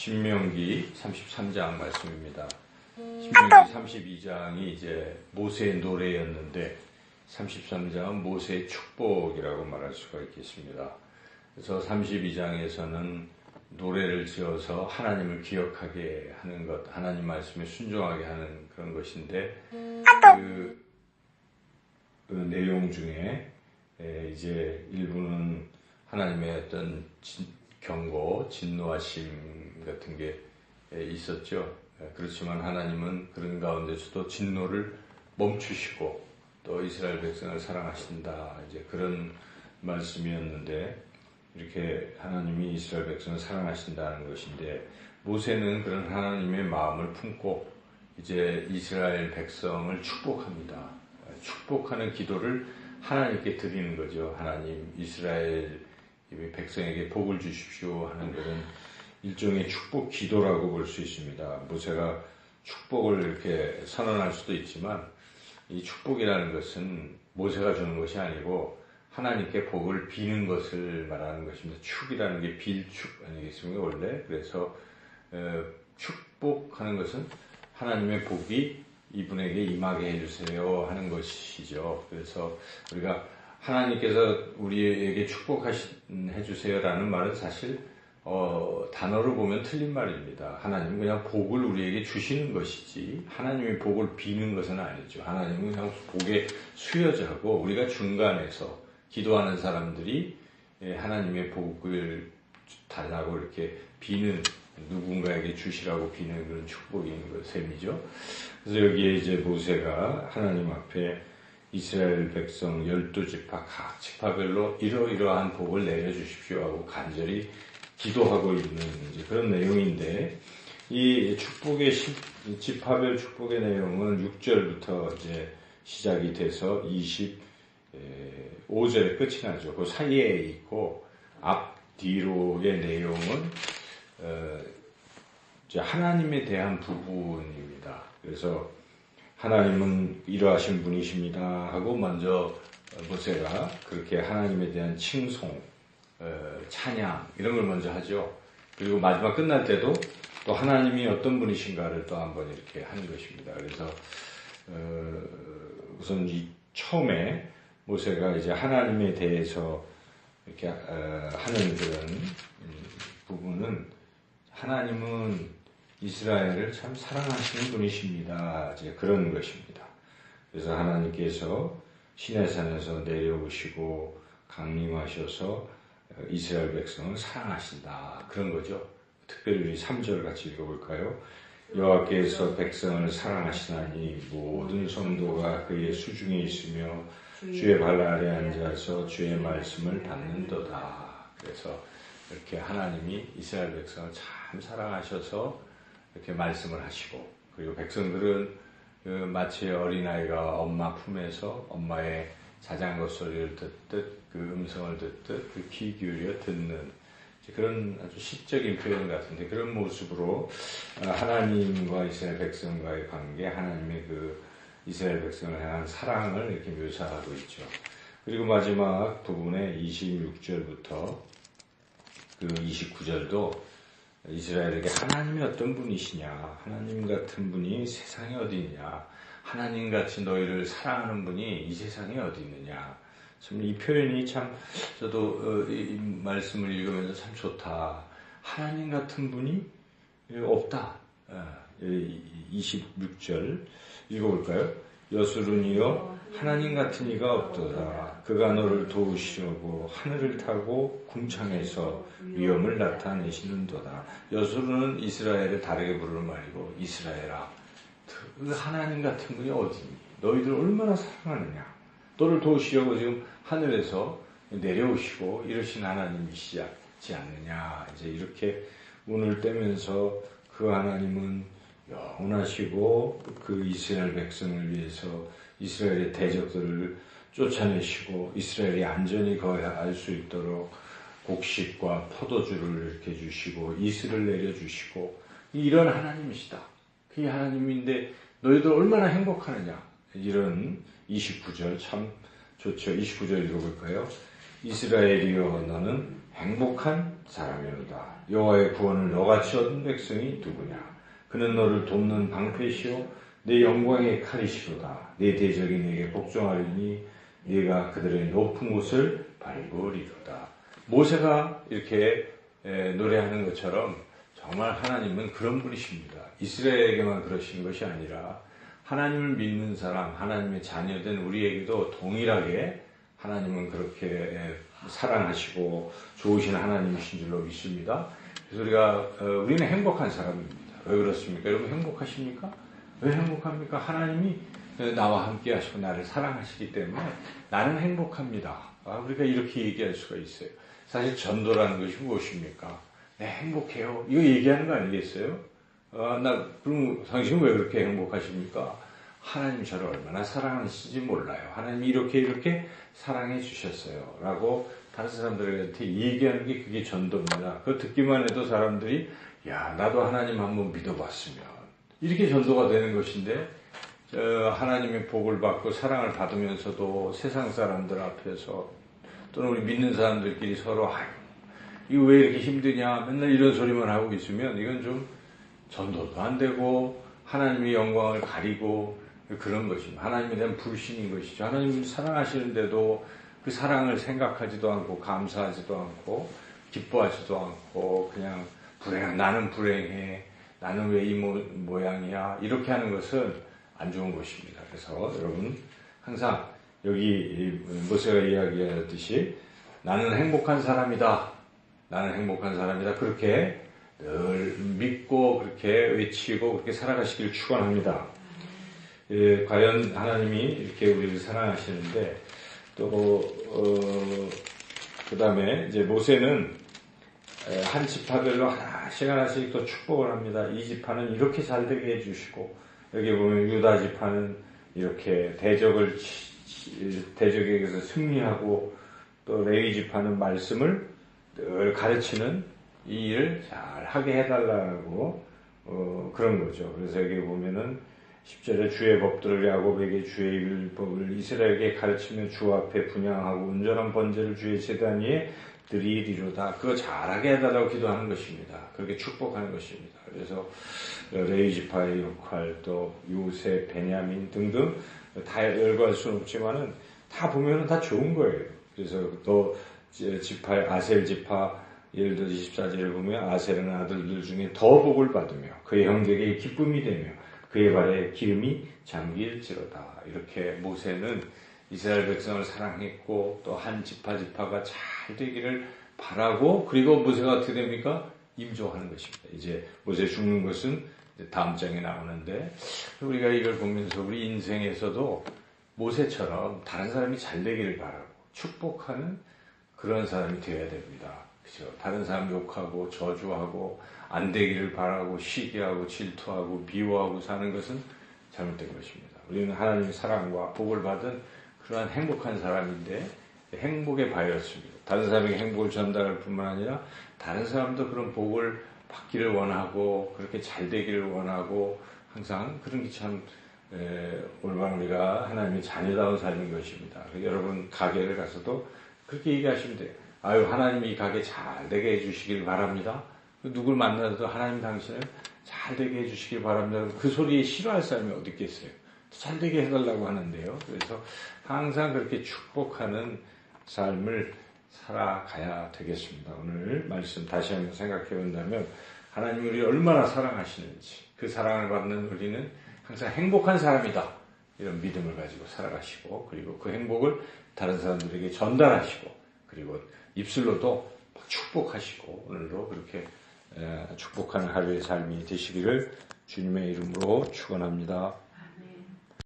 신명기 33장 말씀입니다. 신명기 32장이 이제 모세의 노래였는데 33장은 모세의 축복이라고 말할 수가 있겠습니다. 그래서 32장에서는 노래를 지어서 하나님을 기억하게 하는 것, 하나님 말씀에 순종하게 하는 그런 것인데 그 내용 중에 이제 일부는 하나님의 어떤 경고, 진노하심 같은 게 있었죠. 그렇지만 하나님은 그런 가운데서도 진노를 멈추시고 또 이스라엘 백성을 사랑하신다. 이제 그런 말씀이었는데 이렇게 하나님이 이스라엘 백성을 사랑하신다는 것인데 모세는 그런 하나님의 마음을 품고 이제 이스라엘 백성을 축복합니다. 축복하는 기도를 하나님께 드리는 거죠. 하나님 이스라엘 백성에게 복을 주십시오 하는 것은 일종의 축복 기도라고 볼 수 있습니다. 모세가 축복을 이렇게 선언할 수도 있지만 이 축복이라는 것은 모세가 주는 것이 아니고 하나님께 복을 비는 것을 말하는 것입니다. 축이라는 게 빌축 아니겠습니까 원래? 그래서 축복하는 것은 하나님의 복이 이분에게 임하게 해주세요 하는 것이죠. 그래서 우리가 하나님께서 우리에게 축복해주세요라는 말은 사실 단어로 보면 틀린 말입니다. 하나님은 그냥 복을 우리에게 주시는 것이지 하나님의 복을 비는 것은 아니죠. 하나님은 그냥 복의 수여자고 우리가 중간에서 기도하는 사람들이 하나님의 복을 달라고 이렇게 비는 누군가에게 주시라고 비는 그런 축복인 셈이죠. 그래서 여기에 이제 모세가 하나님 앞에 이스라엘 백성 12지파 각 지파별로 이러이러한 복을 내려주십시오 하고 간절히 기도하고 있는 이제 그런 내용인데 이 축복의 지파별 축복의 내용은 6절부터 이제 시작이 돼서 25절에 끝이 나죠. 그 사이에 있고 앞 뒤로의 내용은 이제 하나님에 대한 부분입니다. 그래서 하나님은 이러하신 분이십니다 하고 먼저 모세가 그렇게 하나님에 대한 칭송, 찬양 이런 걸 먼저 하죠. 그리고 마지막 끝날 때도 또 하나님이 어떤 분이신가를 또 한번 이렇게 하는 것입니다. 그래서 우선 이 처음에 모세가 이제 하나님에 대해서 이렇게 하는 그런 부분은 하나님은 이스라엘을 참 사랑하시는 분이십니다. 이제 그런 것입니다. 그래서 하나님께서 시내산에서 내려오시고 강림하셔서 이스라엘 백성을 사랑하신다. 그런 거죠. 특별히 우리 3절 같이 읽어볼까요? 여호와께서 백성을 사랑하시나니 모든 성도가 그의 수중에 있으며 주의 발 아래 앉아서 주의 말씀을 받는도다. 그래서 이렇게 하나님이 이스라엘 백성을 참 사랑하셔서 이렇게 말씀을 하시고 그리고 백성들은 마치 어린아이가 엄마 품에서 엄마의 자장거 소리를 듣듯 그 음성을 듣듯 그 귀 기울여 듣는 그런 아주 시적인 표현 같은데 그런 모습으로 하나님과 이스라엘 백성과의 관계, 하나님의 그 이스라엘 백성을 향한 사랑을 이렇게 묘사하고 있죠. 그리고 마지막 부분에 26절부터 그 29절도 이스라엘에게 하나님이 어떤 분이시냐, 하나님 같은 분이 세상에 어디 있냐, 하나님같이 너희를 사랑하는 분이 이 세상에 어디 있느냐. 참 이 표현이 참 저도 이 말씀을 읽으면서 참 좋다. 하나님 같은 분이 없다. 26절 읽어볼까요? 여수run이여 하나님 같은 이가 없도다. 그가 너를 도우시려고 하늘을 타고 궁창에서 위엄을 나타내시는도다. 여수run은 이스라엘을 다르게 부르는 말이고 이스라엘아 그 하나님 같은 분이 어디니? 너희들 얼마나 사랑하느냐? 너를 도우시려고 지금 하늘에서 내려오시고 이러신 하나님이시지 않느냐? 이제 이렇게 운을 떼면서 그 하나님은 영원하시고 그 이스라엘 백성을 위해서 이스라엘의 대적들을 쫓아내시고 이스라엘이 안전히 거할 수 있도록 곡식과 포도주를 이렇게 주시고 이슬을 내려주시고 이런 하나님이시다. 그게 하나님인데 너희들 얼마나 행복하느냐. 이런 29절 참 좋죠. 29절 읽어볼까요? 이스라엘이여 너는 행복한 사람이로다. 여호와의 구원을 너같이 얻은 백성이 누구냐? 그는 너를 돕는 방패시오 내 영광의 칼이시로다. 내 대적이 네게 복종하리니 네가 그들의 높은 곳을 밟으리로다. 모세가 이렇게 노래하는 것처럼 정말 하나님은 그런 분이십니다. 이스라엘에게만 그러신 것이 아니라 하나님을 믿는 사람, 하나님의 자녀된 우리에게도 동일하게 하나님은 그렇게 사랑하시고 좋으신 하나님이신 줄로 믿습니다. 그래서 우리는 행복한 사람입니다. 왜 그렇습니까? 여러분 행복하십니까? 왜 행복합니까? 하나님이 나와 함께 하시고 나를 사랑하시기 때문에 나는 행복합니다. 우리가 이렇게 얘기할 수가 있어요. 사실 전도라는 것이 무엇입니까? 네, 행복해요. 이거 얘기하는 거 아니겠어요? 그럼 당신은 왜 그렇게 행복하십니까? 하나님 저를 얼마나 사랑하시는지 몰라요. 하나님이 이렇게 사랑해 주셨어요. 라고 다른 사람들한테 얘기하는 게 그게 전도입니다. 그거 듣기만 해도 사람들이 야, 나도 하나님 한번 믿어봤으면 이렇게 전도가 되는 것인데 하나님의 복을 받고 사랑을 받으면서도 세상 사람들 앞에서 또는 우리 믿는 사람들끼리 서로 이거 왜 이렇게 힘드냐 맨날 이런 소리만 하고 있으면 이건 좀 전도도 안 되고 하나님의 영광을 가리고 그런 것입니다. 하나님에 대한 불신인 것이죠. 하나님 사랑하시는데도 그 사랑을 생각하지도 않고 감사하지도 않고 기뻐하지도 않고 그냥 나는 불행해. 나는 왜 이 모양이야. 이렇게 하는 것은 안 좋은 것입니다. 그래서 여러분 항상 여기 모세가 이야기하듯이 나는 행복한 사람이다. 나는 행복한 사람이다. 그렇게 늘 믿고 그렇게 외치고 그렇게 살아가시길 축원합니다. 과연 하나님이 이렇게 우리를 사랑하시는데 또 그 다음에 이제 모세는 한 지파별로 하나씩 또 축복을 합니다. 이 지파는 이렇게 잘 되게 해주시고 여기 보면 유다 지파는 이렇게 대적에게서 승리하고 또 레위 지파는 말씀을 늘 가르치는 이 일을 잘 하게 해달라고 그런 거죠. 그래서 여기 보면은 10절에 주의 법들을 야곱에게 주의 율법을 이스라엘에게 가르치며 주 앞에 분향하고 온전한 번제를 주의 제단 위에 드리리로다. 그거 잘하게 해달라고 기도하는 것입니다. 그렇게 축복하는 것입니다. 그래서 레위 지파의 역할, 또 요셉, 베냐민 등등 다 열거할 수는 없지만은 다 보면은 다 좋은 거예요. 그래서 또 지파, 아셀 지파, 예를 들어 24절에 보면 아셀은 아들들 중에 더 복을 받으며 그의 형제에게 기쁨이 되며 그의 발에 기름이 잠길지로다. 이렇게 모세는 이스라엘 백성을 사랑했고 또 한 지파가 잘 되기를 바라고 그리고 모세가 어떻게 됩니까? 임조하는 것입니다. 이제 모세 죽는 것은 다음 장에 나오는데 우리가 이걸 보면서 우리 인생에서도 모세처럼 다른 사람이 잘 되기를 바라고 축복하는 그런 사람이 되어야 됩니다. 그죠? 다른 사람 욕하고 저주하고 안 되기를 바라고 시기하고 질투하고 미워하고 사는 것은 잘못된 것입니다. 우리는 하나님의 사랑과 복을 받은 그러한 행복한 사람인데 행복의 바였습니다. 다른 사람에게 행복을 전달할 뿐만 아니라 다른 사람도 그런 복을 받기를 원하고 그렇게 잘 되기를 원하고 항상 그런 게 참 올바른 우리가 하나님의 자녀다운 삶인 것입니다. 여러분 가게를 가서도 그렇게 얘기하시면 돼요. 아유 하나님이 이 가게 잘 되게 해주시길 바랍니다. 누굴 만나도 하나님 당신을 잘 되게 해주시길 바랍니다. 그 소리에 싫어할 사람이 어디 있겠어요. 잘 되게 해달라고 하는데요. 그래서 항상 그렇게 축복하는 삶을 살아가야 되겠습니다. 오늘 말씀 다시 한번 생각해 본다면 하나님이 우리를 얼마나 사랑하시는지 그 사랑을 받는 우리는 항상 행복한 사람이다. 이런 믿음을 가지고 살아가시고 그리고 그 행복을 다른 사람들에게 전달하시고 그리고 입술로도 축복하시고 오늘도 그렇게 축복하는 하루의 삶이 되시기를 주님의 이름으로 축원합니다.